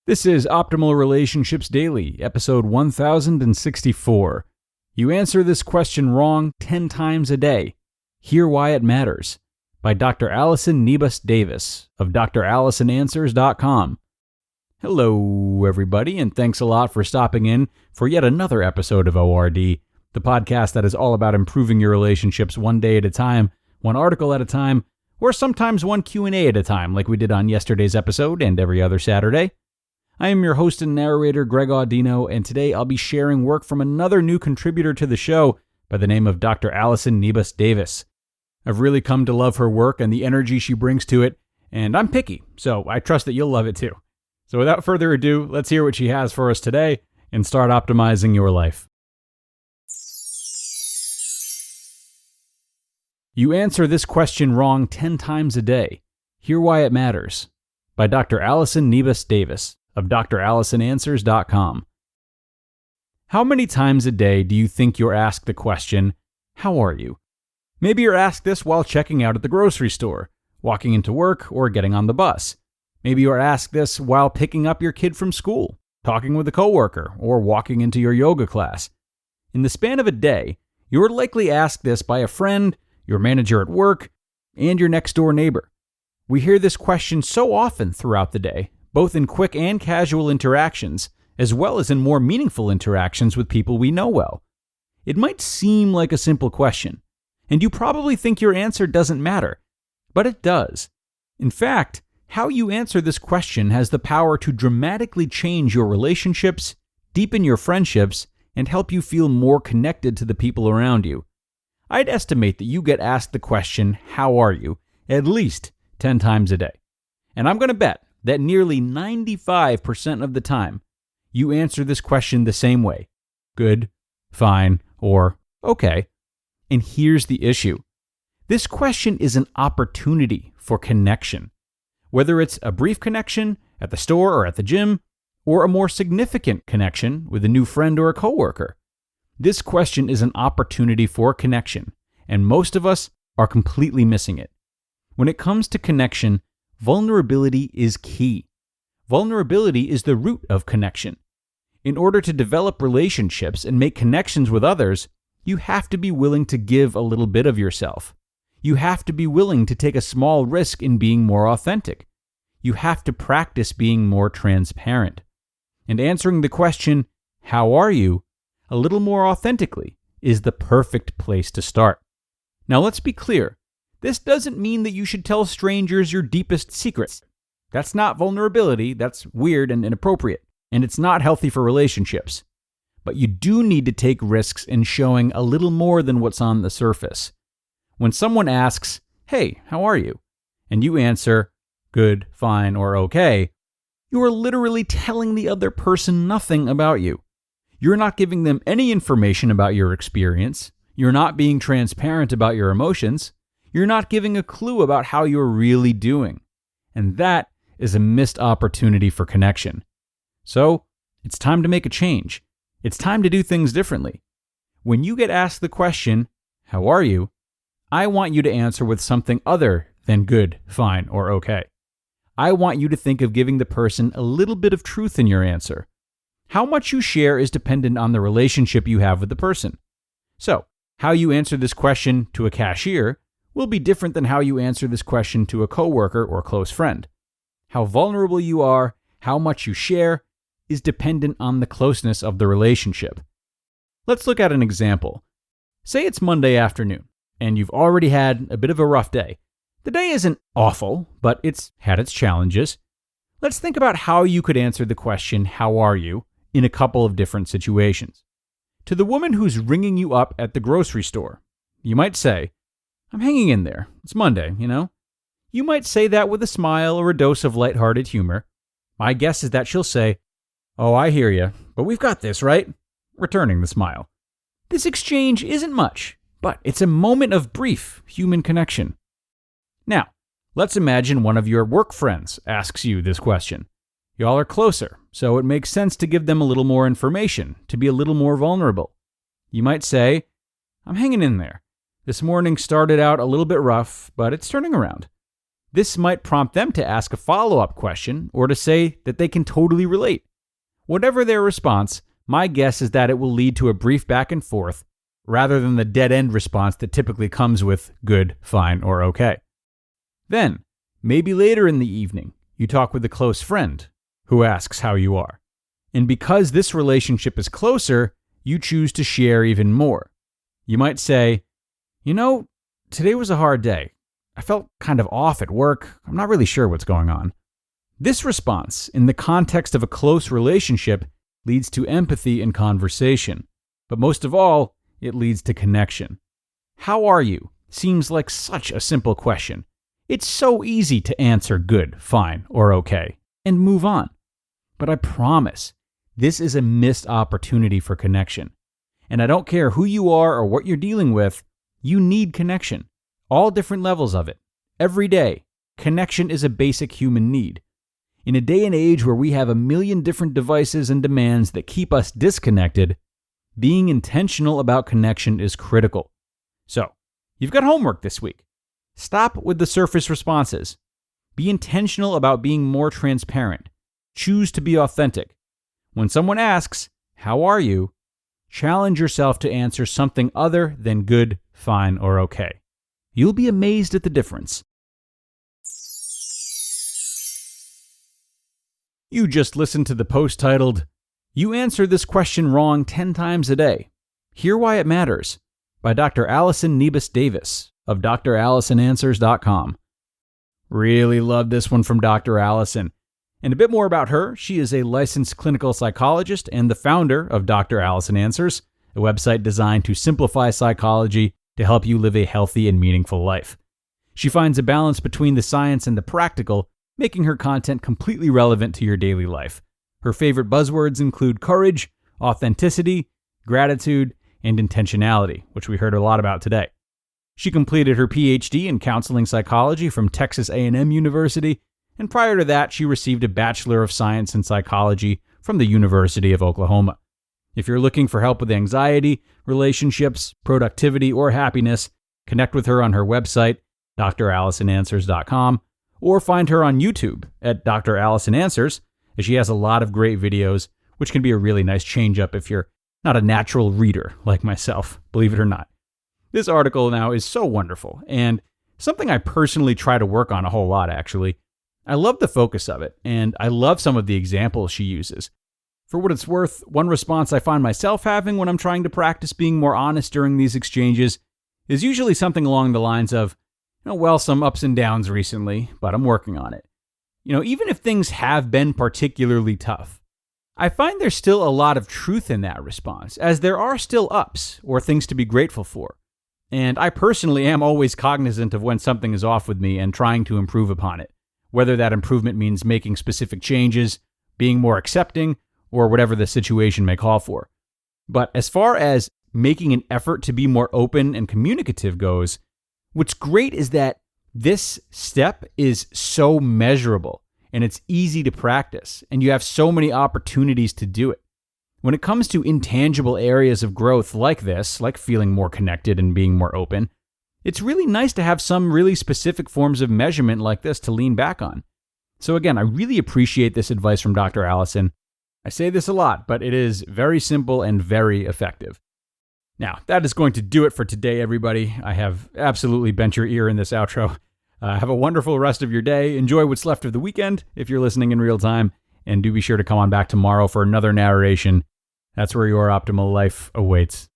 This is Optimal Relationships Daily, episode 1064. You answer this question wrong 10 times a day. Hear why it matters. By Dr. Allison Niebes-Davis of Answers.com. Hello, everybody, and thanks a lot for stopping in for yet another episode of ORD, the podcast that is all about improving your relationships one day at a time, one article at a time, or sometimes one Q&A at a time, like we did on yesterday's episode and every other Saturday. I am your host and narrator, Greg Audino, and today I'll be sharing work from another new contributor to the show by the name of Dr. Allison Niebes-Davis. I've really come to love her work and the energy she brings to it, and I'm picky, so I trust that you'll love it too. So without further ado, let's hear what she has for us today and start optimizing your life. You answer this question wrong 10 times a day. Hear why it matters. By Dr. Allison Niebes-Davis of Answers.com. How many times a day do you think you're asked the question, how are you? Maybe you're asked this while checking out at the grocery store, walking into work, or getting on the bus. Maybe you're asked this while picking up your kid from school, talking with a coworker, or walking into your yoga class. In the span of a day, you're likely asked this by a friend, your manager at work, and your next-door neighbor. We hear this question so often throughout the day, both in quick and casual interactions, as well as in more meaningful interactions with people we know well. It might seem like a simple question, and you probably think your answer doesn't matter, but it does. In fact, how you answer this question has the power to dramatically change your relationships, deepen your friendships, and help you feel more connected to the people around you. I'd estimate that you get asked the question, how are you, at least 10 times a day. And I'm going to bet that nearly 95% of the time, you answer this question the same way. Good, fine, or okay. And here's the issue. This question is an opportunity for connection. Whether it's a brief connection at the store or at the gym, or a more significant connection with a new friend or a coworker. This question is an opportunity for connection, and most of us are completely missing it. When it comes to connection, vulnerability is key. Vulnerability is the root of connection. In order to develop relationships and make connections with others, you have to be willing to give a little bit of yourself. You have to be willing to take a small risk in being more authentic. You have to practice being more transparent. And answering the question, how are you, a little more authentically is the perfect place to start. Now let's be clear. This doesn't mean that you should tell strangers your deepest secrets. That's not vulnerability, that's weird and inappropriate, and it's not healthy for relationships. But you do need to take risks in showing a little more than what's on the surface. When someone asks, hey, how are you? And you answer, good, fine, or okay, you are literally telling the other person nothing about you. You're not giving them any information about your experience. You're not being transparent about your emotions. You're not giving a clue about how you're really doing. And that is a missed opportunity for connection. So, it's time to make a change. It's time to do things differently. When you get asked the question, how are you? I want you to answer with something other than good, fine, or okay. I want you to think of giving the person a little bit of truth in your answer. How much you share is dependent on the relationship you have with the person. So, how you answer this question to a cashier will be different than how you answer this question to a coworker or close friend. How vulnerable you are, how much you share, is dependent on the closeness of the relationship. Let's look at an example. Say it's Monday afternoon, and you've already had a bit of a rough day. The day isn't awful, but it's had its challenges. Let's think about how you could answer the question, how are you, in a couple of different situations. To the woman who's ringing you up at the grocery store, you might say, I'm hanging in there. It's Monday, you know? You might say that with a smile or a dose of lighthearted humor. My guess is that she'll say, oh, I hear you, but we've got this, right? Returning the smile. This exchange isn't much, but it's a moment of brief human connection. Now, let's imagine one of your work friends asks you this question. Y'all are closer, so it makes sense to give them a little more information, to be a little more vulnerable. You might say, I'm hanging in there. This morning started out a little bit rough, but it's turning around. This might prompt them to ask a follow-up question or to say that they can totally relate. Whatever their response, my guess is that it will lead to a brief back and forth rather than the dead-end response that typically comes with good, fine, or okay. Then, maybe later in the evening, you talk with a close friend who asks how you are. And because this relationship is closer, you choose to share even more. You might say, today was a hard day. I felt kind of off at work. I'm not really sure what's going on. This response, in the context of a close relationship, leads to empathy and conversation. But most of all, it leads to connection. How are you? Seems like such a simple question. It's so easy to answer good, fine, or okay, and move on. But I promise, this is a missed opportunity for connection. And I don't care who you are or what you're dealing with, you need connection. All different levels of it. Every day, connection is a basic human need. In a day and age where we have a million different devices and demands that keep us disconnected, being intentional about connection is critical. So, you've got homework this week. Stop with the surface responses. Be intentional about being more transparent. Choose to be authentic. When someone asks, "How are you?" challenge yourself to answer something other than good, fine, or okay. You'll be amazed at the difference. You just listened to the post titled, "You Answer This Question Wrong 10 Times a Day. Hear Why It Matters," by Dr. Allison Niebes-Davis of drallisonanswers.com. Really love this one from Dr. Allison. And a bit more about her, she is a licensed clinical psychologist and the founder of Dr. Allison Answers, a website designed to simplify psychology to help you live a healthy and meaningful life. She finds a balance between the science and the practical, making her content completely relevant to your daily life. Her favorite buzzwords include courage, authenticity, gratitude, and intentionality, which we heard a lot about today. She completed her PhD in counseling psychology from Texas A&M University, and prior to that, she received a Bachelor of Science in Psychology from the University of Oklahoma. If you're looking for help with anxiety, relationships, productivity, or happiness, connect with her on her website, drallisonanswers.com, or find her on YouTube at Dr. Allison Answers, as she has a lot of great videos, which can be a really nice change-up if you're not a natural reader like myself, believe it or not. This article now is so wonderful, and something I personally try to work on a whole lot, actually. I love the focus of it, and I love some of the examples she uses. For what it's worth, one response I find myself having when I'm trying to practice being more honest during these exchanges is usually something along the lines of, some ups and downs recently, but I'm working on it. Even if things have been particularly tough, I find there's still a lot of truth in that response, as there are still ups or things to be grateful for. And I personally am always cognizant of when something is off with me and trying to improve upon it, whether that improvement means making specific changes, being more accepting, or whatever the situation may call for. But as far as making an effort to be more open and communicative goes, what's great is that this step is so measurable and it's easy to practice, and you have so many opportunities to do it. When it comes to intangible areas of growth like this, like feeling more connected and being more open, it's really nice to have some really specific forms of measurement like this to lean back on. So again, I really appreciate this advice from Dr. Allison. I say this a lot, but it is very simple and very effective. Now, that is going to do it for today, everybody. I have absolutely bent your ear in this outro. Have a wonderful rest of your day. Enjoy what's left of the weekend if you're listening in real time. And do be sure to come on back tomorrow for another narration. That's where your optimal life awaits.